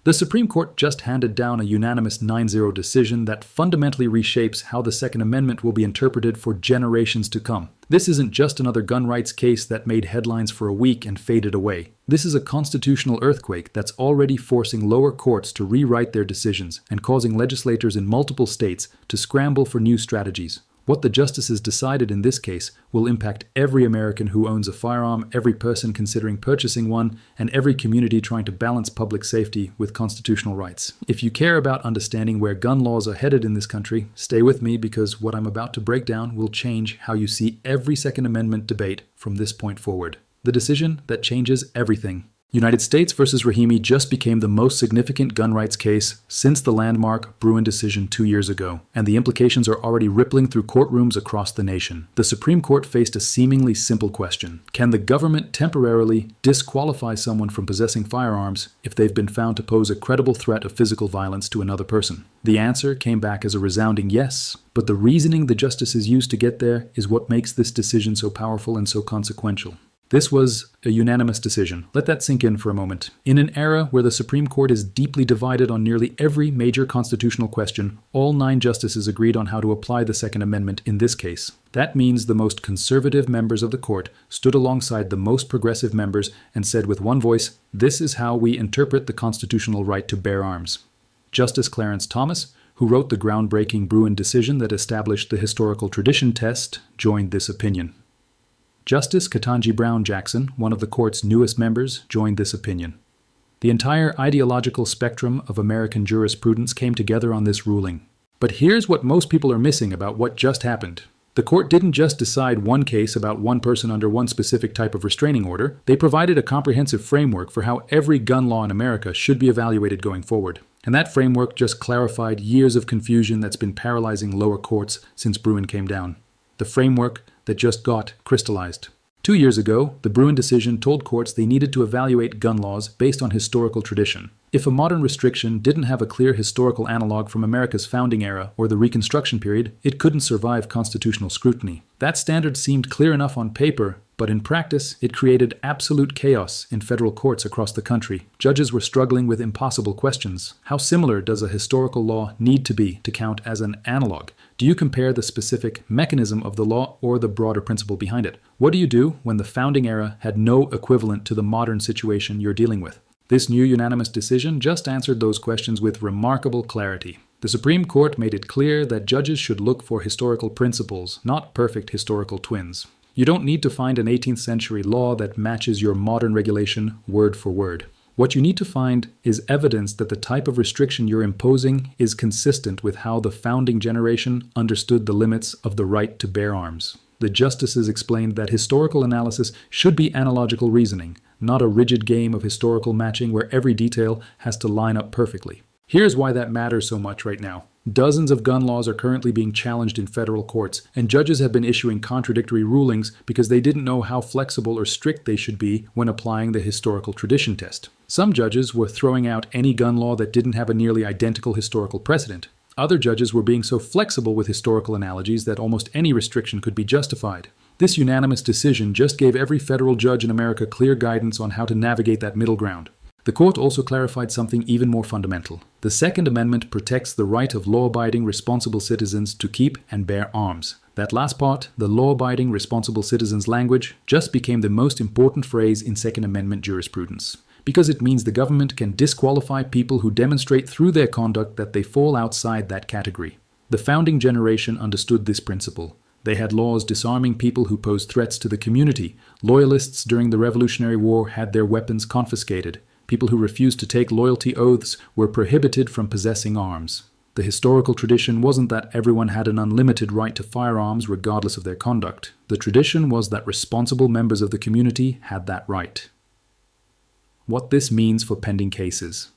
The Supreme Court just handed down a unanimous 9-0 decision that fundamentally reshapes how the Second Amendment will be interpreted for generations to come. This isn't just another gun rights case that made headlines for a week and faded away. This is a constitutional earthquake that's already forcing lower courts to rewrite their decisions and causing legislators in multiple states to scramble for new strategies. What the justices decided in this case will impact every American who owns a firearm, every person considering purchasing one, and every community trying to balance public safety with constitutional rights. If you care about understanding where gun laws are headed in this country, stay with me because what I'm about to break down will change how you see every Second Amendment debate from this point forward. The decision that changes everything. United States versus Rahimi just became the most significant gun rights case since the landmark Bruen decision 2 years ago, and the implications are already rippling through courtrooms across the nation. The Supreme Court faced a seemingly simple question. Can the government temporarily disqualify someone from possessing firearms if they've been found to pose a credible threat of physical violence to another person? The answer came back as a resounding yes, but the reasoning the justices used to get there is what makes this decision so powerful and so consequential. This was a unanimous decision. Let that sink in for a moment. In an era where the Supreme Court is deeply divided on nearly every major constitutional question, all 9 justices agreed on how to apply the Second Amendment in this case. That means the most conservative members of the court stood alongside the most progressive members and said with one voice, "This is how we interpret the constitutional right to bear arms." Justice Clarence Thomas, who wrote the groundbreaking Bruen decision that established the historical tradition test, joined this opinion. Justice Ketanji Brown Jackson, one of the court's newest members, joined this opinion. The entire ideological spectrum of American jurisprudence came together on this ruling. But here's what most people are missing about what just happened. The court didn't just decide one case about one person under one specific type of restraining order. They provided a comprehensive framework for how every gun law in America should be evaluated going forward. And that framework just clarified years of confusion that's been paralyzing lower courts since Bruen came down. The framework that just got crystallized. 2 years ago, the Bruen decision told courts they needed to evaluate gun laws based on historical tradition. If a modern restriction didn't have a clear historical analog from America's founding era or the Reconstruction period, it couldn't survive constitutional scrutiny. That standard seemed clear enough on paper, but in practice, it created absolute chaos in federal courts across the country. Judges were struggling with impossible questions. How similar does a historical law need to be to count as an analog? Do you compare the specific mechanism of the law or the broader principle behind it? What do you do when the founding era had no equivalent to the modern situation you're dealing with? This new unanimous decision just answered those questions with remarkable clarity. The Supreme Court made it clear that judges should look for historical principles, not perfect historical twins. You don't need to find an 18th century law that matches your modern regulation word for word. What you need to find is evidence that the type of restriction you're imposing is consistent with how the founding generation understood the limits of the right to bear arms. The justices explained that historical analysis should be analogical reasoning, not a rigid game of historical matching where every detail has to line up perfectly. Here's why that matters so much right now. Dozens of gun laws are currently being challenged in federal courts, and judges have been issuing contradictory rulings because they didn't know how flexible or strict they should be when applying the historical tradition test. Some judges were throwing out any gun law that didn't have a nearly identical historical precedent. Other judges were being so flexible with historical analogies that almost any restriction could be justified. This unanimous decision just gave every federal judge in America clear guidance on how to navigate that middle ground. The court also clarified something even more fundamental. The Second Amendment protects the right of law-abiding, responsible citizens to keep and bear arms. That last part, the law-abiding, responsible citizens language, just became the most important phrase in Second Amendment jurisprudence. Because it means the government can disqualify people who demonstrate through their conduct that they fall outside that category. The founding generation understood this principle. They had laws disarming people who posed threats to the community. Loyalists during the Revolutionary War had their weapons confiscated. People who refused to take loyalty oaths were prohibited from possessing arms. The historical tradition wasn't that everyone had an unlimited right to firearms regardless of their conduct. The tradition was that responsible members of the community had that right. What this means for pending cases.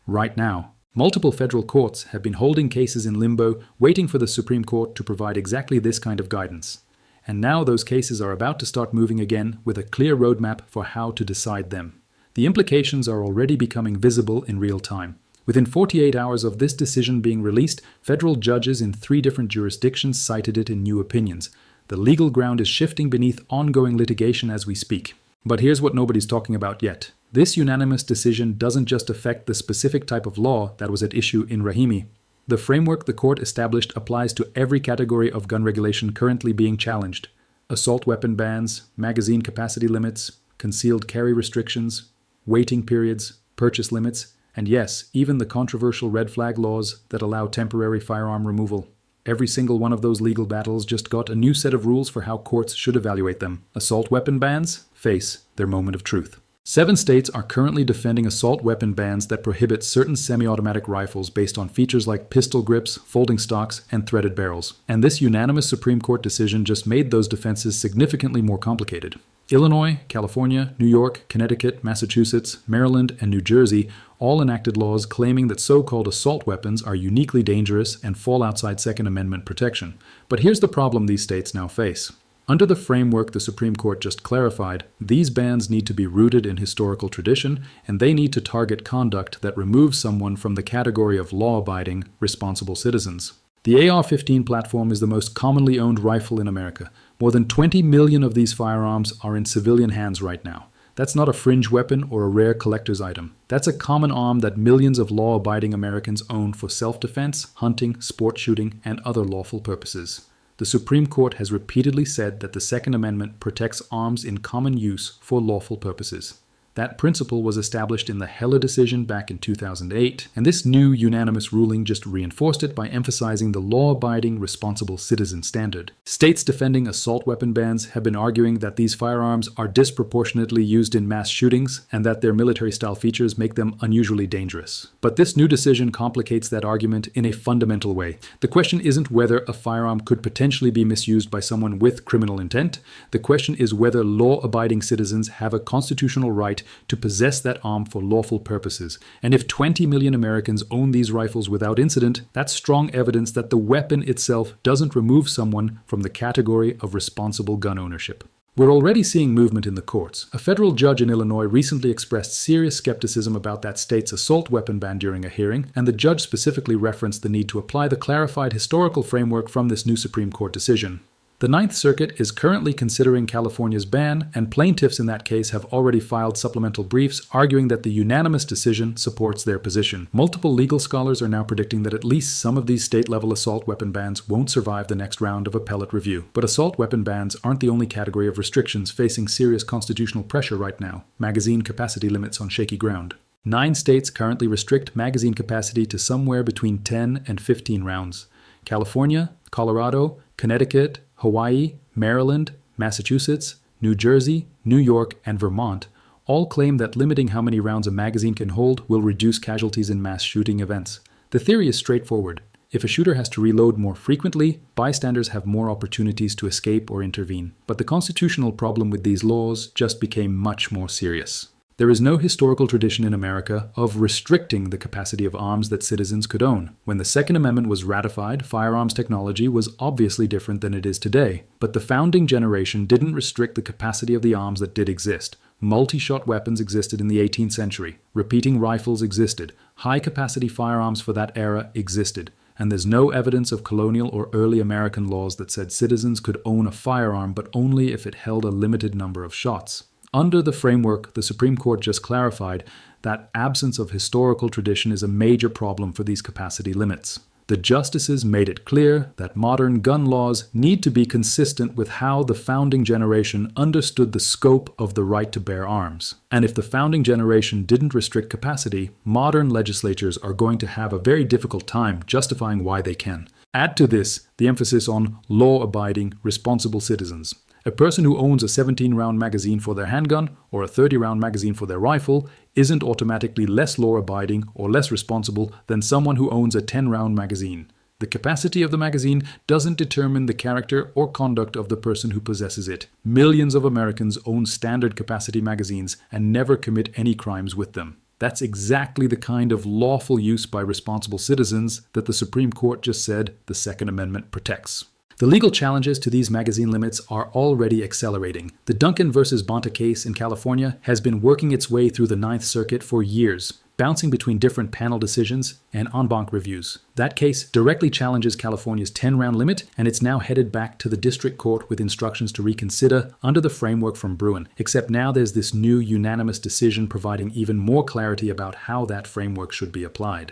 Right now, multiple federal courts have been holding cases in limbo, waiting for the Supreme Court to provide exactly this kind of guidance. And now those cases are about to start moving again with a clear roadmap for how to decide them. The implications are already becoming visible in real time. Within 48 hours of this decision being released, federal judges in 3 different jurisdictions cited it in new opinions. The legal ground is shifting beneath ongoing litigation as we speak. But here's what nobody's talking about yet. This unanimous decision doesn't just affect the specific type of law that was at issue in Rahimi. The framework the court established applies to every category of gun regulation currently being challenged: assault weapon bans, magazine capacity limits, concealed carry restrictions, waiting periods, purchase limits, and yes, even the controversial red flag laws that allow temporary firearm removal. Every single one of those legal battles just got a new set of rules for how courts should evaluate them. Assault weapon bans face their moment of truth. 7 states are currently defending assault weapon bans that prohibit certain semi-automatic rifles based on features like pistol grips, folding stocks, and threaded barrels. And this unanimous Supreme Court decision just made those defenses significantly more complicated. Illinois, California, New York, Connecticut, Massachusetts, Maryland, and New Jersey all enacted laws claiming that so-called assault weapons are uniquely dangerous and fall outside Second Amendment protection. But here's the problem these states now face. Under the framework the Supreme Court just clarified, these bans need to be rooted in historical tradition, and they need to target conduct that removes someone from the category of law-abiding, responsible citizens. The AR-15 platform is the most commonly owned rifle in America. More than 20 million of these firearms are in civilian hands right now. That's not a fringe weapon or a rare collector's item. That's a common arm that millions of law-abiding Americans own for self-defense, hunting, sport shooting, and other lawful purposes. The Supreme Court has repeatedly said that the Second Amendment protects arms in common use for lawful purposes. That principle was established in the Heller decision back in 2008, and this new unanimous ruling just reinforced it by emphasizing the law-abiding, responsible citizen standard. States defending assault weapon bans have been arguing that these firearms are disproportionately used in mass shootings and that their military-style features make them unusually dangerous. But this new decision complicates that argument in a fundamental way. The question isn't whether a firearm could potentially be misused by someone with criminal intent. The question is whether law-abiding citizens have a constitutional right to possess that arm for lawful purposes. And if 20 million Americans own these rifles without incident, that's strong evidence that the weapon itself doesn't remove someone from the category of responsible gun ownership. We're already seeing movement in the courts. A federal judge in Illinois recently expressed serious skepticism about that state's assault weapon ban during a hearing, and the judge specifically referenced the need to apply the clarified historical framework from this new Supreme Court decision. The Ninth Circuit is currently considering California's ban, and plaintiffs in that case have already filed supplemental briefs arguing that the unanimous decision supports their position. Multiple legal scholars are now predicting that at least some of these state-level assault weapon bans won't survive the next round of appellate review. But assault weapon bans aren't the only category of restrictions facing serious constitutional pressure right now. Magazine capacity limits on shaky ground. 9 states currently restrict magazine capacity to somewhere between 10 and 15 rounds. California, Colorado, Connecticut, Hawaii, Maryland, Massachusetts, New Jersey, New York, and Vermont all claim that limiting how many rounds a magazine can hold will reduce casualties in mass shooting events. The theory is straightforward. If a shooter has to reload more frequently, bystanders have more opportunities to escape or intervene. But the constitutional problem with these laws just became much more serious. There is no historical tradition in America of restricting the capacity of arms that citizens could own. When the Second Amendment was ratified, firearms technology was obviously different than it is today. But the founding generation didn't restrict the capacity of the arms that did exist. Multi-shot weapons existed in the 18th century. Repeating rifles existed. High-capacity firearms for that era existed. And there's no evidence of colonial or early American laws that said citizens could own a firearm, but only if it held a limited number of shots. Under the framework, the Supreme Court just clarified that absence of historical tradition is a major problem for these capacity limits. The justices made it clear that modern gun laws need to be consistent with how the founding generation understood the scope of the right to bear arms. And if the founding generation didn't restrict capacity, modern legislatures are going to have a very difficult time justifying why they can. Add to this the emphasis on law-abiding, responsible citizens. A person who owns a 17-round magazine for their handgun or a 30-round magazine for their rifle isn't automatically less law-abiding or less responsible than someone who owns a 10-round magazine. The capacity of the magazine doesn't determine the character or conduct of the person who possesses it. Millions of Americans own standard capacity magazines and never commit any crimes with them. That's exactly the kind of lawful use by responsible citizens that the Supreme Court just said the Second Amendment protects. The legal challenges to these magazine limits are already accelerating. The Duncan versus Bonta case in California has been working its way through the Ninth Circuit for years. bouncing between different panel decisions and en banc reviews. That case directly challenges California's 10-round limit, and it's now headed back to the district court with instructions to reconsider under the framework from Bruin. Except now there's this new unanimous decision providing even more clarity about how that framework should be applied.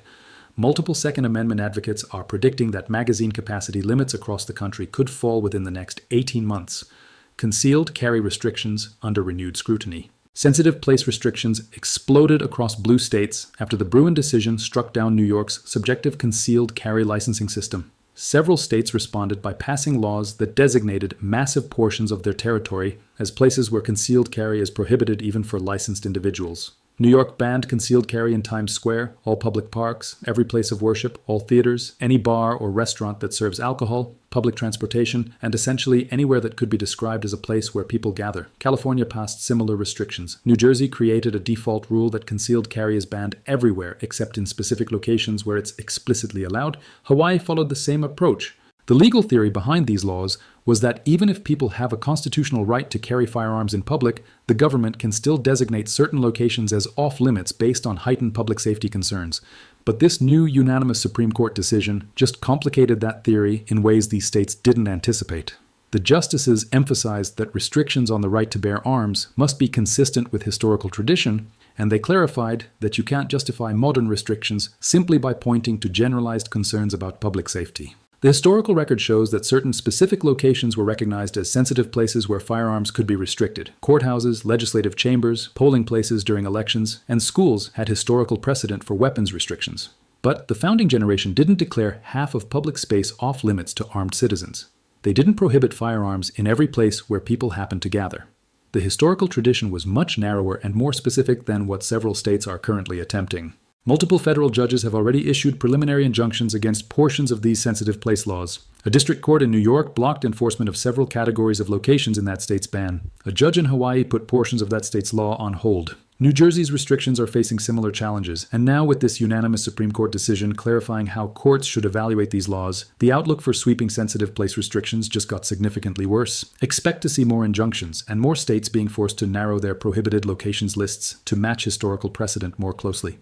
Multiple Second Amendment advocates are predicting that magazine capacity limits across the country could fall within the next 18 months. Concealed carry restrictions under renewed scrutiny. Sensitive place restrictions exploded across blue states after the Bruin decision struck down New York's subjective concealed carry licensing system. Several states responded by passing laws that designated massive portions of their territory as places where concealed carry is prohibited even for licensed individuals. New York banned concealed carry in Times Square, all public parks, every place of worship, all theaters, any bar or restaurant that serves alcohol, public transportation, and essentially anywhere that could be described as a place where people gather. California passed similar restrictions. New Jersey created a default rule that concealed carry is banned everywhere except in specific locations where it's explicitly allowed. Hawaii followed the same approach. The legal theory behind these laws was that even if people have a constitutional right to carry firearms in public, the government can still designate certain locations as off-limits based on heightened public safety concerns. But this new unanimous Supreme Court decision just complicated that theory in ways these states didn't anticipate. The justices emphasized that restrictions on the right to bear arms must be consistent with historical tradition, and they clarified that you can't justify modern restrictions simply by pointing to generalized concerns about public safety. The historical record shows that certain specific locations were recognized as sensitive places where firearms could be restricted. Courthouses, legislative chambers, polling places during elections, and schools had historical precedent for weapons restrictions. But the founding generation didn't declare half of public space off-limits to armed citizens. They didn't prohibit firearms in every place where people happened to gather. The historical tradition was much narrower and more specific than what several states are currently attempting. Multiple federal judges have already issued preliminary injunctions against portions of these sensitive place laws. A district court in New York blocked enforcement of several categories of locations in that state's ban. A judge in Hawaii put portions of that state's law on hold. New Jersey's restrictions are facing similar challenges, and now with this unanimous Supreme Court decision clarifying how courts should evaluate these laws, the outlook for sweeping sensitive place restrictions just got significantly worse. Expect to see more injunctions, and more states being forced to narrow their prohibited locations lists to match historical precedent more closely.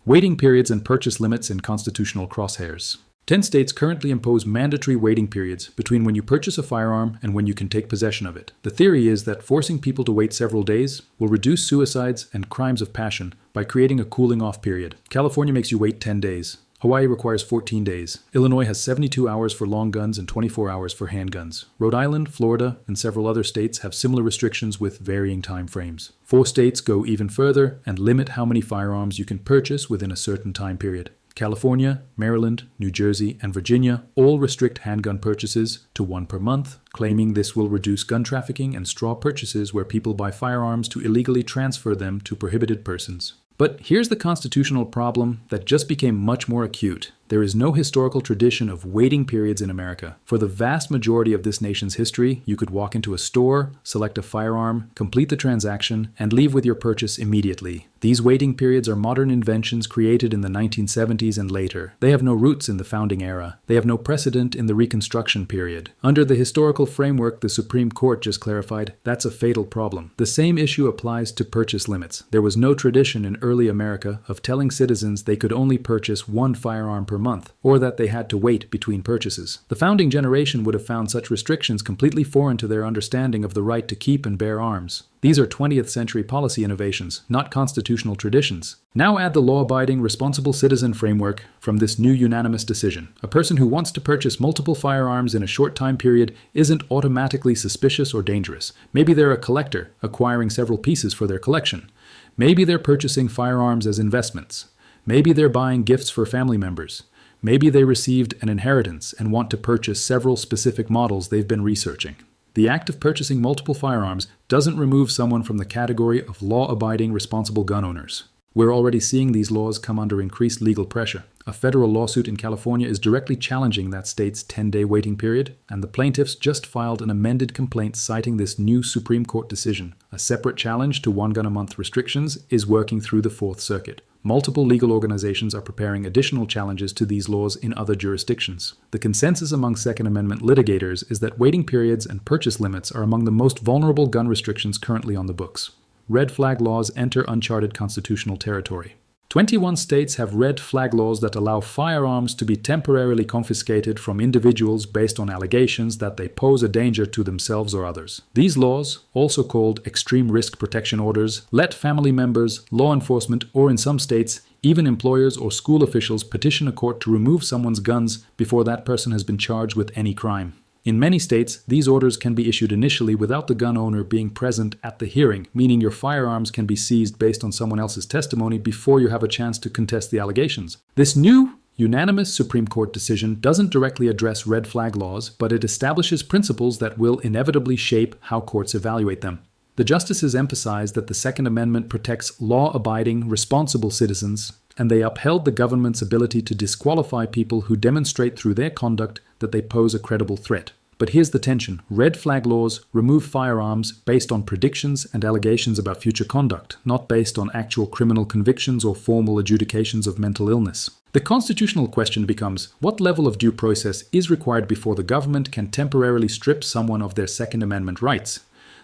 Waiting periods and purchase limits in constitutional crosshairs. 10 states currently impose mandatory waiting periods between when you purchase a firearm and when you can take possession of it. The theory is that forcing people to wait several days will reduce suicides and crimes of passion by creating a cooling-off period. California makes you wait 10 days. Hawaii requires 14 days. Illinois has 72 hours for long guns and 24 hours for handguns. Rhode Island, Florida, and several other states have similar restrictions with varying time frames. 4 states go even further and limit how many firearms you can purchase within a certain time period. California, Maryland, New Jersey, and Virginia all restrict handgun purchases to 1 per month, claiming this will reduce gun trafficking and straw purchases where people buy firearms to illegally transfer them to prohibited persons. But here's the constitutional problem that just became much more acute. There is no historical tradition of waiting periods in America. For the vast majority of this nation's history, you could walk into a store, select a firearm, complete the transaction, and leave with your purchase immediately. These waiting periods are modern inventions created in the 1970s and later. They have no roots in the founding era. They have no precedent in the Reconstruction period. Under the historical framework the Supreme Court just clarified, that's a fatal problem. The same issue applies to purchase limits. There was no tradition in early America of telling citizens they could only purchase 1 firearm per month, or that they had to wait between purchases. The founding generation would have found such restrictions completely foreign to their understanding of the right to keep and bear arms. These are 20th century policy innovations, not constitutional traditions. Now add the law-abiding, responsible citizen framework from this new unanimous decision. A person who wants to purchase multiple firearms in a short time period isn't automatically suspicious or dangerous. Maybe they're a collector, acquiring several pieces for their collection. Maybe they're purchasing firearms as investments. Maybe they're buying gifts for family members. Maybe they received an inheritance and want to purchase several specific models they've been researching. The act of purchasing multiple firearms doesn't remove someone from the category of law-abiding, responsible gun owners. We're already seeing these laws come under increased legal pressure. A federal lawsuit in California is directly challenging that state's 10-day waiting period, and the plaintiffs just filed an amended complaint citing this new Supreme Court decision. A separate challenge to 1 gun a month restrictions is working through the Fourth Circuit. Multiple legal organizations are preparing additional challenges to these laws in other jurisdictions. The consensus among Second Amendment litigators is that waiting periods and purchase limits are among the most vulnerable gun restrictions currently on the books. Red flag laws enter uncharted constitutional territory. 21 states have red flag laws that allow firearms to be temporarily confiscated from individuals based on allegations that they pose a danger to themselves or others. These laws, also called extreme risk protection orders, let family members, law enforcement, or in some states, even employers or school officials petition a court to remove someone's guns before that person has been charged with any crime. In many states, these orders can be issued initially without the gun owner being present at the hearing, meaning your firearms can be seized based on someone else's testimony before you have a chance to contest the allegations. This new, unanimous Supreme Court decision doesn't directly address red flag laws, but it establishes principles that will inevitably shape how courts evaluate them. The justices emphasize that the Second Amendment protects law-abiding, responsible citizens, and they upheld the government's ability to disqualify people who demonstrate through their conduct that they pose a credible threat. But here's the tension. Red flag laws remove firearms based on predictions and allegations about future conduct, not based on actual criminal convictions or formal adjudications of mental illness. The constitutional question becomes, what level of due process is required before the government can temporarily strip someone of their Second Amendment rights?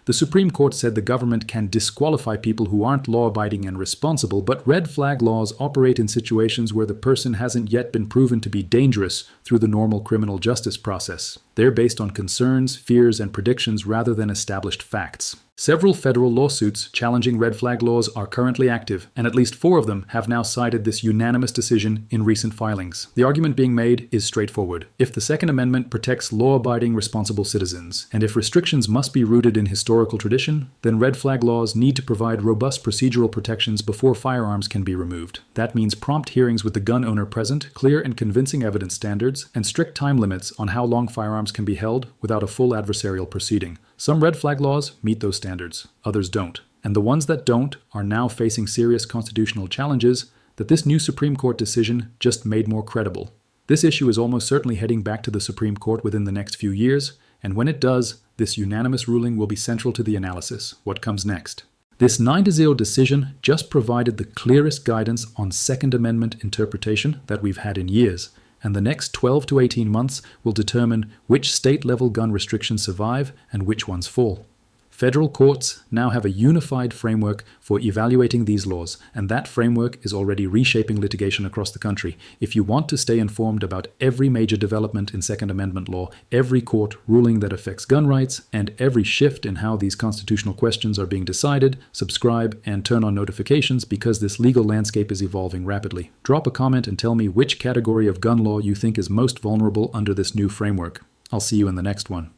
The Supreme Court said the government can disqualify people who aren't law-abiding and responsible, but red flag laws operate in situations where the person hasn't yet been proven to be dangerous through the normal criminal justice process. They're based on concerns, fears, and predictions rather than established facts. Several federal lawsuits challenging red flag laws are currently active, and at least 4 of them have now cited this unanimous decision in recent filings. The argument being made is straightforward. If the Second Amendment protects law-abiding, responsible citizens, and if restrictions must be rooted in historical tradition, then red flag laws need to provide robust procedural protections before firearms can be removed. That means prompt hearings with the gun owner present, clear and convincing evidence standards, and strict time limits on how long firearms can be held without a full adversarial proceeding. Some red flag laws meet those standards, others don't. And the ones that don't are now facing serious constitutional challenges that this new Supreme Court decision just made more credible. This issue is almost certainly heading back to the Supreme Court within the next few years, and when it does, this unanimous ruling will be central to the analysis. What comes next? This 9-0 decision just provided the clearest guidance on Second Amendment interpretation that we've had in years, and the next 12 to 18 months will determine which state-level gun restrictions survive and which ones fall. Federal courts now have a unified framework for evaluating these laws, and that framework is already reshaping litigation across the country. If you want to stay informed about every major development in Second Amendment law, every court ruling that affects gun rights, and every shift in how these constitutional questions are being decided, subscribe and turn on notifications because this legal landscape is evolving rapidly. Drop a comment and tell me which category of gun law you think is most vulnerable under this new framework. I'll see you in the next one.